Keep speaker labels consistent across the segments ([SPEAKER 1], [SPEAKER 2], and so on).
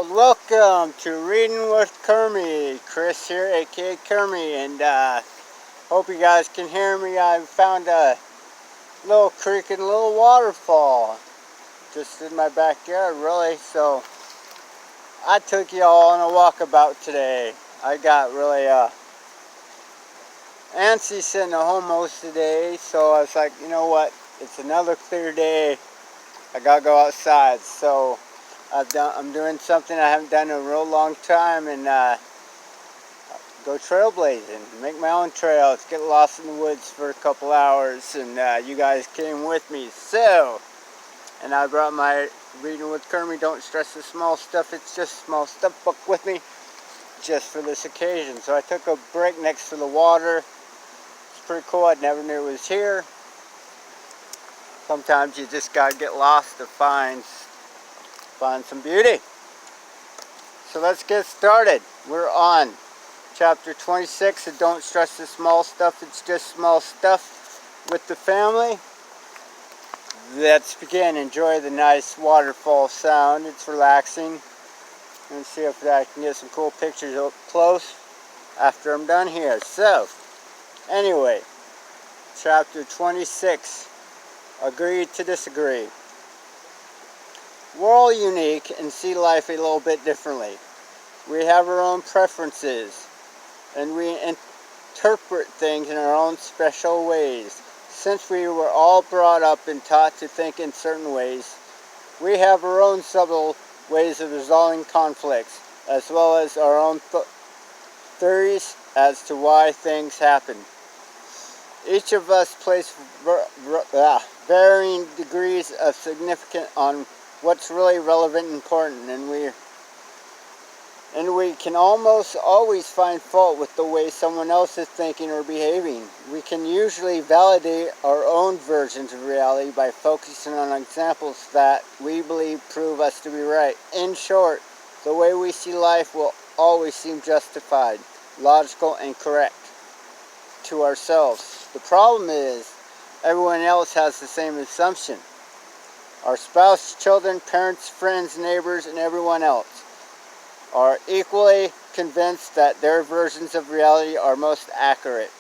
[SPEAKER 1] world, welcome to Reading with Kermie. Chris here, aka Kermie, and hope you guys can hear me. I found a little creek and a little waterfall just in my backyard, really. So I took y'all on a walkabout today. I got really antsy sitting at home most of the day, so I was like, you know what? It's another clear day. I gotta go outside. So I'm doing something I haven't done in a real long time, and go trailblazing, make my own trails, get lost in the woods for a couple hours, and you guys came with me. So, and I brought my Reading with Kermie, Don't Stress the Small Stuff, It's Just Small Stuff book with me, just for this occasion. So I took a break next to the water. It's pretty cool. I never knew it was here. Sometimes you just gotta get lost to find some beauty. So let's get started. We're on chapter 26 of Don't Stress the Small Stuff, It's Just Small Stuff with the family. Let's begin. Enjoy the nice waterfall sound. It's relaxing. Let's see if I can get some cool pictures up close after I'm done here. So, anyway, chapter 26, Agree to Disagree. We're all unique and see life a little bit differently. We have our own preferences, and we interpret things in our own special ways. Since we were all brought up and taught to think in certain ways, we have our own subtle ways of resolving conflicts, as well as our own theories as to why things happen. Each of us place varying degrees of significance on what's really relevant and important, and we can almost always find fault with the way someone else is thinking or behaving. We can usually validate our own versions of reality by focusing on examples that we believe prove us to be right. In short, the way we see life will always seem justified, logical, and correct to ourselves. The problem is, everyone else has the same assumption. Our spouse, children, parents, friends, neighbors, and everyone else are equally convinced that their versions of reality are most accurate.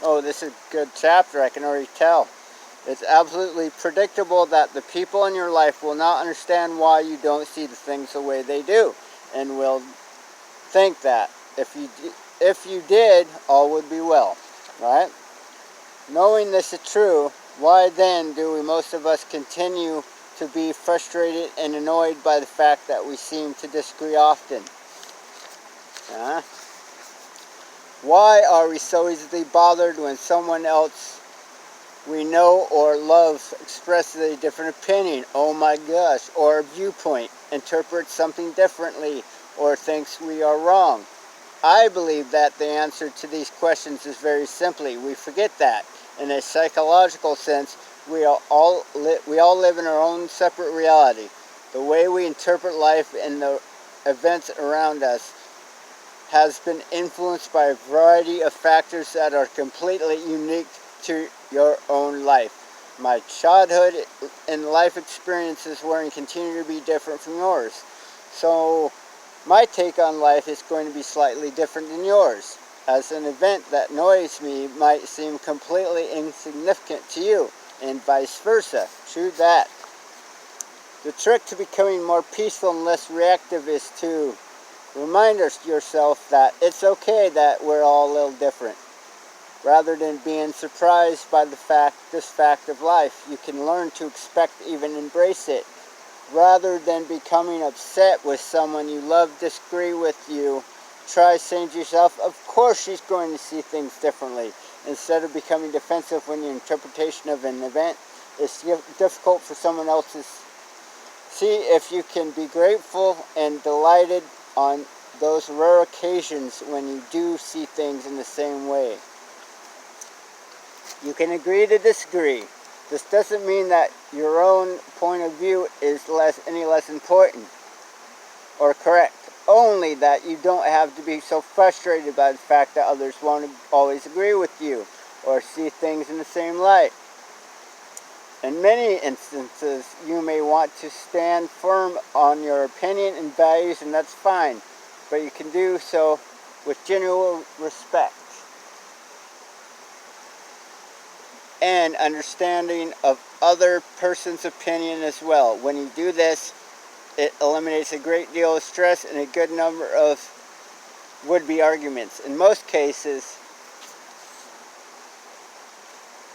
[SPEAKER 1] Oh, this is a good chapter, I can already tell. It's absolutely predictable that the people in your life will not understand why you don't see the things the way they do, and will think that if you did, all would be well, right? Knowing this is true, why then do most of us continue to be frustrated and annoyed by the fact that we seem to disagree often? Why are we so easily bothered when someone else we know or love expresses a different opinion, oh my gosh, or a viewpoint, interprets something differently, or thinks we are wrong? I believe that the answer to these questions is very simply, we forget that. In a psychological sense, we all live in our own separate reality. The way we interpret life and the events around us has been influenced by a variety of factors that are completely unique to your own life. My childhood and life experiences were and continue to be different from yours. So my take on life is going to be slightly different than yours. As an event that annoys me might seem completely insignificant to you, and vice versa. True that. The trick to becoming more peaceful and less reactive is to remind yourself that it's okay that we're all a little different. Rather than being surprised by this fact of life, you can learn to expect, even embrace it. Rather than becoming upset with someone you love disagree with you, try saying to yourself, of course she's going to see things differently, instead of becoming defensive when your interpretation of an event is difficult for someone else's. See if you can be grateful and delighted on those rare occasions when you do see things in the same way. You can agree to disagree. This doesn't mean that your own point of view is any less important or correct. Only that you don't have to be so frustrated by the fact that others won't always agree with you or see things in the same light. In many instances, you may want to stand firm on your opinion and values, and that's fine, but you can do so with genuine respect and understanding of other person's opinion as well. When you do this, it eliminates a great deal of stress and a good number of would-be arguments. In most cases,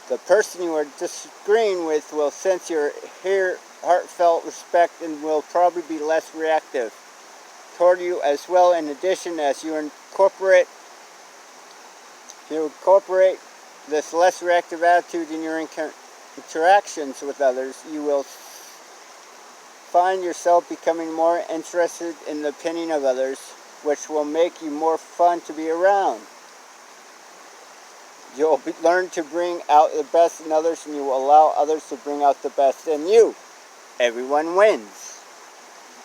[SPEAKER 1] the person you are disagreeing with will sense your heartfelt respect and will probably be less reactive toward you as well. In addition, as you incorporate this less reactive attitude in your interactions with others, you will find yourself becoming more interested in the opinion of others, which will make you more fun to be around. You'll learn to bring out the best in others, and you will allow others to bring out the best in you. Everyone wins.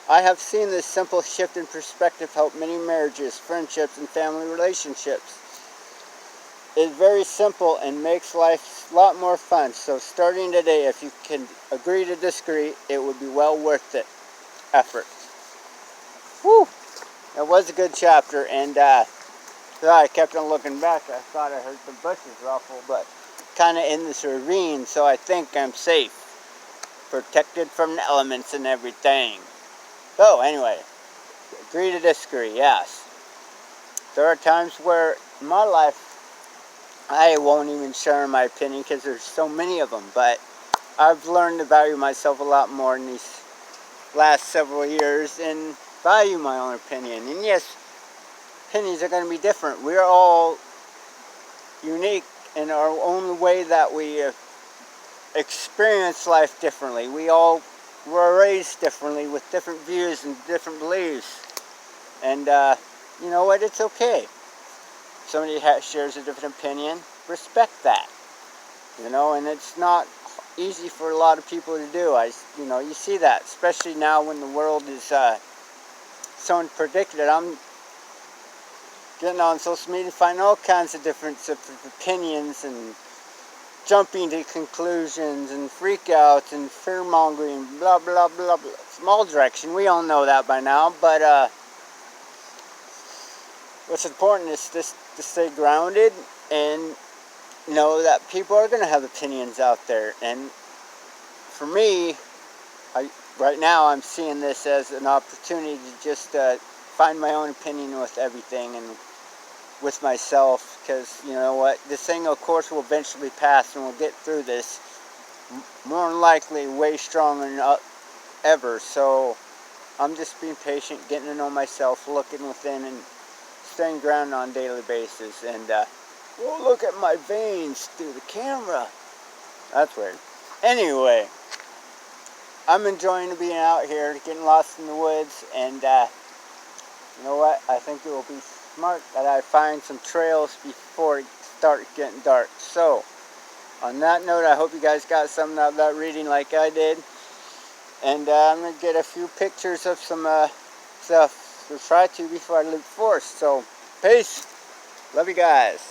[SPEAKER 1] I have seen this simple shift in perspective help many marriages, friendships, and family relationships. It's very simple and makes life a lot more fun. So starting today, if you can agree to disagree, it would be well worth the effort. Whew! It was a good chapter, and I kept on looking back. I thought I heard some bushes ruffle, but kind of in this ravine, so I think I'm safe. Protected from the elements and everything. So anyway, agree to disagree, yes. There are times where in my life I won't even share my opinion because there's so many of them, but I've learned to value myself a lot more in these last several years and value my own opinion. And yes, opinions are going to be different. We're all unique in our own way that we experience life differently. We all were raised differently with different views and different beliefs. And you know what? It's okay. Somebody shares a different opinion, respect that. You know, and it's not easy for a lot of people to do. You see that, especially now when the world is so unpredictable. I'm getting on social media, finding all kinds of different opinions and jumping to conclusions and freakouts and fear-mongering, blah, blah, blah, blah. Small direction, we all know that by now, but what's important is just to stay grounded and know that people are going to have opinions out there. And for me, right now I'm seeing this as an opportunity to just find my own opinion with everything and with myself, because you know what, this thing of course will eventually pass and we'll get through this more than likely way stronger than ever. So I'm just being patient, getting to know myself, looking within and staying grounded on a daily basis. And oh, look at my veins through the camera. That's weird. Anyway, I'm enjoying being out here, getting lost in the woods, and you know what, I think it will be smart that I find some trails before it starts getting dark. So, on that note, I hope you guys got something out of that reading like I did. And I'm going to get a few pictures of some stuff to try to before I leave the forest. So, peace. Love you guys.